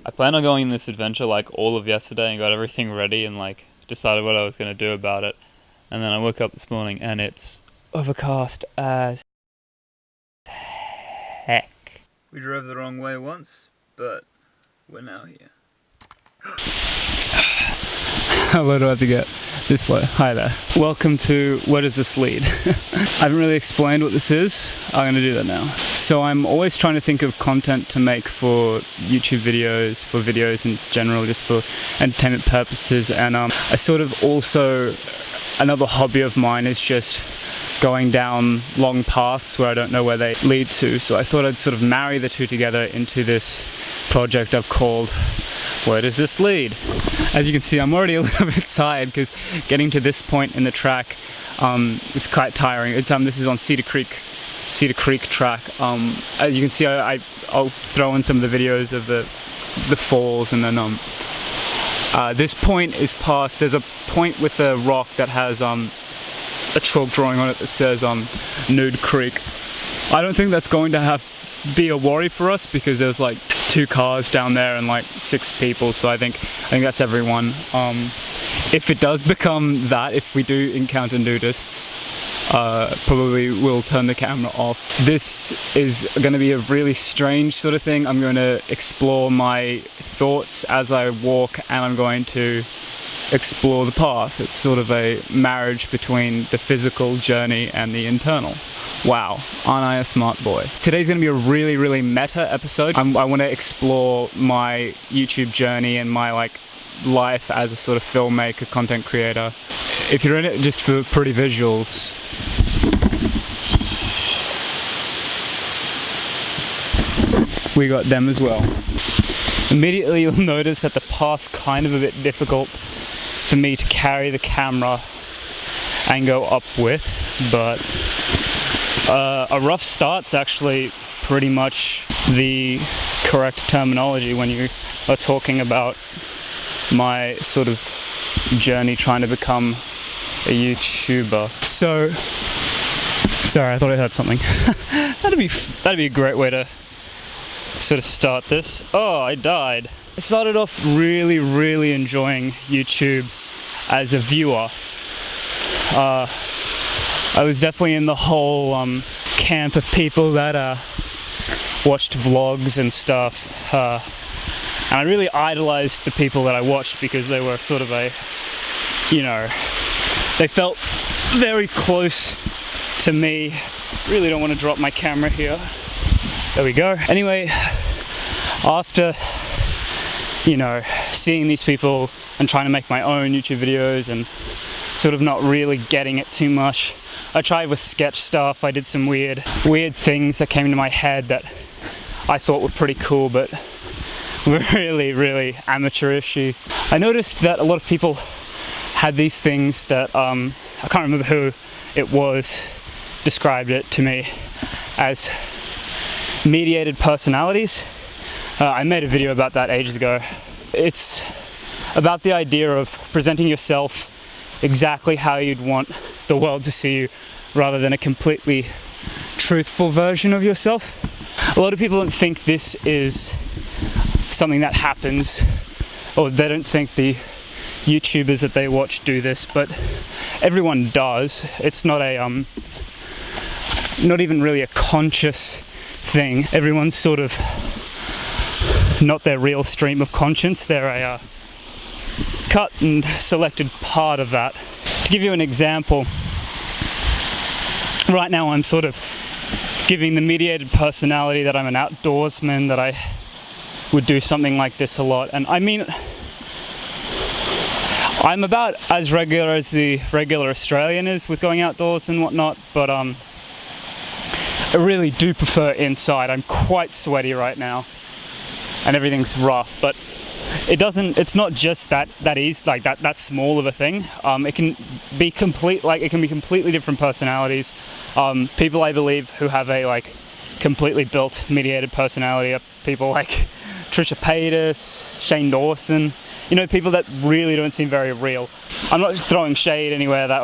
I planned on going on this adventure like all of yesterday and got everything ready and like decided what I was going to do about it. And then I woke up this morning and it's overcast as heck. We drove the wrong way once, but we're now here. How low do I have to get? This low. Hi there. Welcome to Where Does This Lead? I haven't really explained what this is. I'm going to do that now. So I'm always trying to think of content to make for YouTube videos, for videos in general, just for entertainment purposes. And I sort of also, another hobby of mine is just going down long paths where I don't know where they lead to. So I thought I'd sort of marry the two together into this project I've called Where Does This Lead? As you can see, I'm already a little bit tired because getting to this point in the track is quite tiring. This is on Cedar Creek track. As you can see, I'll throw in some of the videos of the falls, and then this point is past. There's a point with a rock that has a chalk drawing on it that says Nude Creek. I don't think that's going to be a worry for us because there's like 2 cars down there and like 6 people, so I think that's everyone. If it does become that, if we do encounter nudists, probably we'll turn the camera off. This is going to be a really strange sort of thing. I'm going to explore my thoughts as I walk, and I'm going to explore the path. It's sort of a marriage between the physical journey and the internal. Wow, aren't I a smart boy? Today's gonna be a really, really meta episode. I wanna explore my YouTube journey and my life as a sort of filmmaker, content creator. If you're in it just for pretty visuals, we got them as well. Immediately you'll notice that the path's kind of a bit difficult for me to carry the camera and go up with, but a rough start's actually pretty much the correct terminology when you are talking about my sort of journey trying to become a YouTuber. So, sorry, I thought I heard something. That'd be a great way to sort of start this. Oh, I died. I started off really, really enjoying YouTube as a viewer. I was definitely in the whole camp of people that watched vlogs and stuff, and I really idolized the people that I watched because they were sort of they felt very close to me. Really don't want to drop my camera here. There we go. Anyway, after seeing these people and trying to make my own YouTube videos and sort of not really getting it too much, I tried with sketch stuff. I did some weird things that came into my head that I thought were pretty cool, but were really, really amateurish-y. I noticed that a lot of people had these things that, I can't remember who it was, described it to me as mediated personalities. I made a video about that ages ago. It's about the idea of presenting yourself exactly how you'd want the world to see you, rather than a completely truthful version of yourself. A lot of people don't think this is something that happens, or they don't think the YouTubers that they watch do this, but everyone does. It's not not even really a conscious thing. Everyone's sort of not their real stream of conscience. They're a cut and selected part of that. To give you an example, right now I'm sort of giving the mediated personality that I'm an outdoorsman, that I would do something like this a lot. And I mean, I'm about as regular as the regular Australian is with going outdoors and whatnot, but I really do prefer inside. I'm quite sweaty right now and everything's rough, but it's not just that easy, like that small of a thing. It can be completely different personalities. People I believe who have a completely built mediated personality are people like Trisha Paytas, Shane Dawson, people that really don't seem very real. I'm not just throwing shade anywhere, that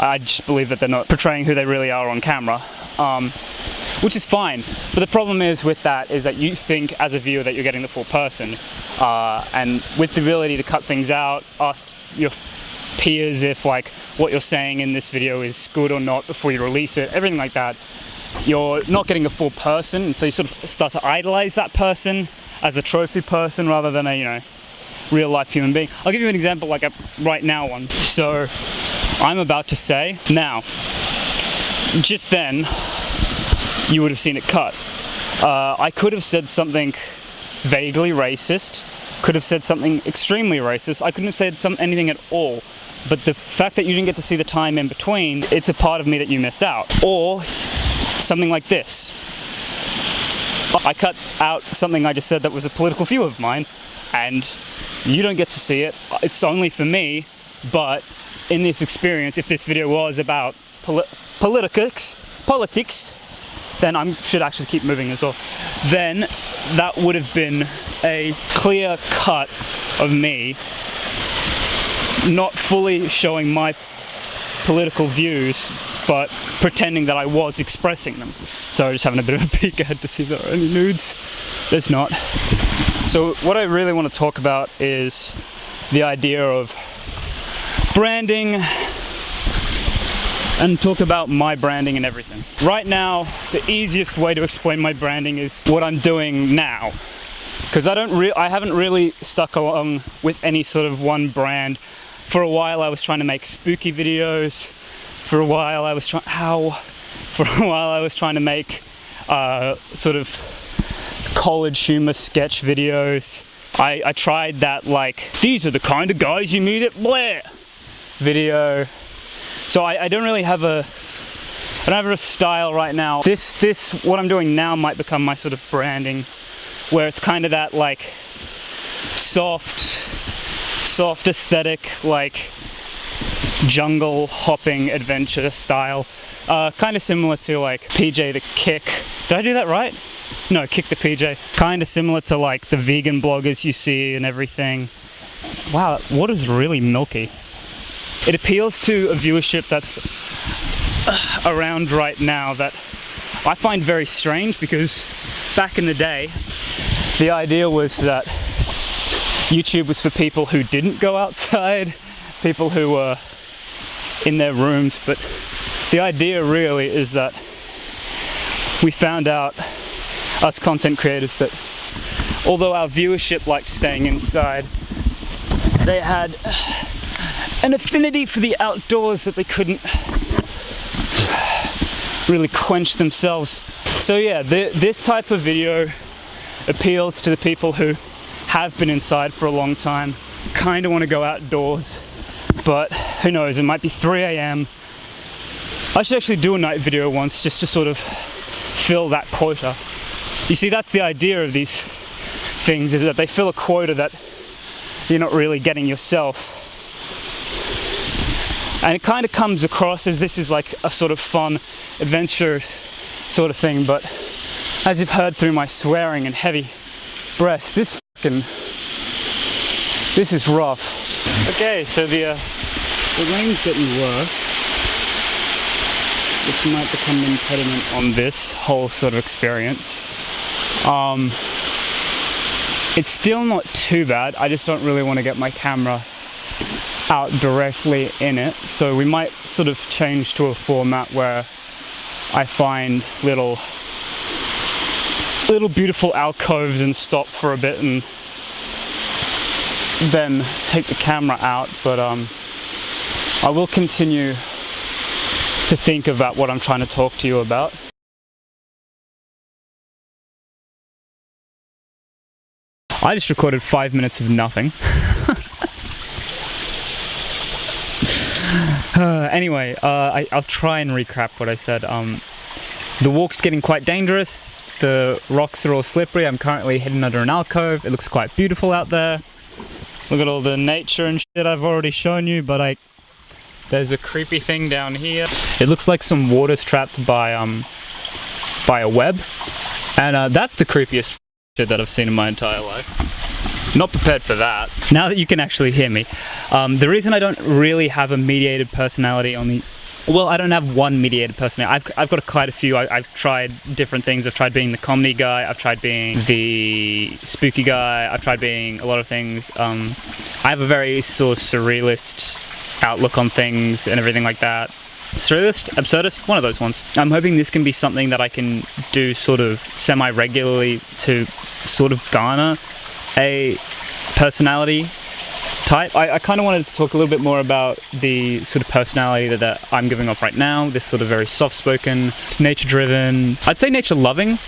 I just believe that they're not portraying who they really are on camera. which is fine. But the problem is with that is that you think as a viewer that you're getting the full person, and with the ability to cut things out, ask your peers if like what you're saying in this video is good or not before you release it, everything like that, you're not getting a full person, and so you sort of start to idolize that person as a trophy person rather than a, you know, real life human being. I'll give you an example, like a right now one. So I'm about to say, now, just then, you would have seen it cut. I could have said something vaguely racist, could have said something extremely racist, I couldn't have said anything at all. But the fact that you didn't get to see the time in between, it's a part of me that you missed out. Or something like this. I cut out something I just said that was a political view of mine, and you don't get to see it. It's only for me, but in this experience, if this video was about politics, then I should actually keep moving as well. Then that would have been a clear cut of me not fully showing my political views, but pretending that I was expressing them. So just having a bit of a peek ahead to see if there are any nudes. There's not. So what I really want to talk about is the idea of branding and talk about my branding and everything. Right now, the easiest way to explain my branding is what I'm doing now. Because I haven't really stuck along with any sort of one brand. For a while I was trying to make spooky videos. For a while I was trying to make sort of college humor sketch videos. I tried that, like, these are the kind of guys you meet at Blair video. So I don't really have a style right now. This what I'm doing now might become my sort of branding, where it's kind of that like soft aesthetic, like jungle hopping adventure style, kind of similar to like PJ the Kick. Did I do that right? No, Kick the PJ. Kind of similar to like the vegan bloggers you see and everything. Wow, water's really milky. It appeals to a viewership that's around right now that I find very strange, because back in the day, the idea was that YouTube was for people who didn't go outside, people who were in their rooms, but the idea really is that we found out, us content creators, that although our viewership liked staying inside, they had an affinity for the outdoors that they couldn't really quench themselves. So yeah, this type of video appeals to the people who have been inside for a long time, kind of want to go outdoors, but who knows, it might be 3 a.m. I should actually do a night video once, just to sort of fill that quota. You see, that's the idea of these things, is that they fill a quota that you're not really getting yourself. And it kind of comes across as this is like a sort of fun adventure sort of thing, but as you've heard through my swearing and heavy breaths, this is rough. Okay, so the rain's getting worse, which might become an impediment on this whole sort of experience. It's still not too bad. I just don't really want to get my camera out directly in it, so we might sort of change to a format where I find little beautiful alcoves and stop for a bit and then take the camera out. But I will continue to think about what I'm trying to talk to you about. I just recorded 5 minutes of nothing. Anyway, I'll try and recap what I said. The walk's getting quite dangerous. The rocks are all slippery. I'm currently hidden under an alcove. It looks quite beautiful out there. Look at all the nature and shit I've already shown you, but there's a creepy thing down here. It looks like some water's trapped by a web, and that's the creepiest shit that I've seen in my entire life. Not prepared for that. Now that you can actually hear me, the reason I don't really have a mediated personality on the Well, I don't have one mediated personality. I've got quite a few. I've tried different things. I've tried being the comedy guy. I've tried being the spooky guy. I've tried being a lot of things. I have a very sort of surrealist outlook on things and everything like that. Surrealist, absurdist, one of those ones. I'm hoping this can be something that I can do sort of semi-regularly to sort of garner a personality type. I kind of wanted to talk a little bit more about the sort of personality that I'm giving off right now, this sort of very soft-spoken, nature-driven, I'd say nature-loving,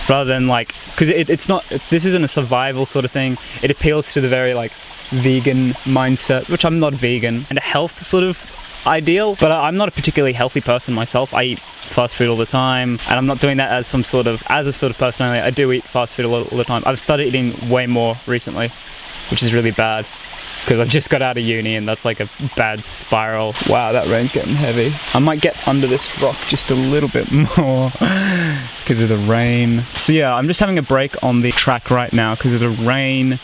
rather than like, because it's not, this isn't a survival sort of thing. It appeals to the very like vegan mindset, which I'm not vegan, and a health sort of ideal, but I'm not a particularly healthy person myself. I eat fast food all the time, and I'm not doing that as a sort of personality. I do eat fast food all the time. I've started eating way more recently, which is really bad, because I've just got out of uni and that's like a bad spiral. Wow, that rain's getting heavy. I might get under this rock just a little bit more because of the rain. So yeah, I'm just having a break on the track right now because of the rain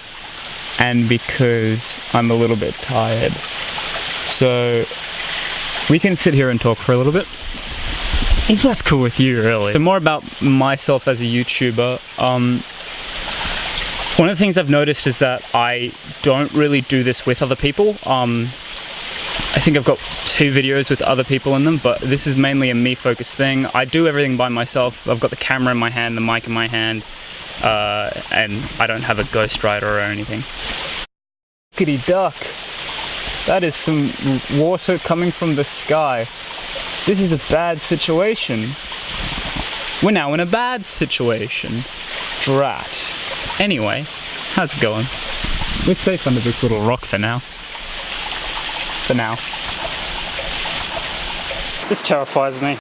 and because I'm a little bit tired. So we can sit here and talk for a little bit. If that's cool with you, really. So more about myself as a YouTuber. One of the things I've noticed is that I don't really do this with other people. I think I've got 2 videos with other people in them, but this is mainly a me-focused thing. I do everything by myself. I've got the camera in my hand, the mic in my hand, and I don't have a ghostwriter or anything. Lookity duck. That is some water coming from the sky. This is a bad situation. We're now in a bad situation. Drat. Anyway, how's it going? We're safe under this little rock for now. This terrifies me.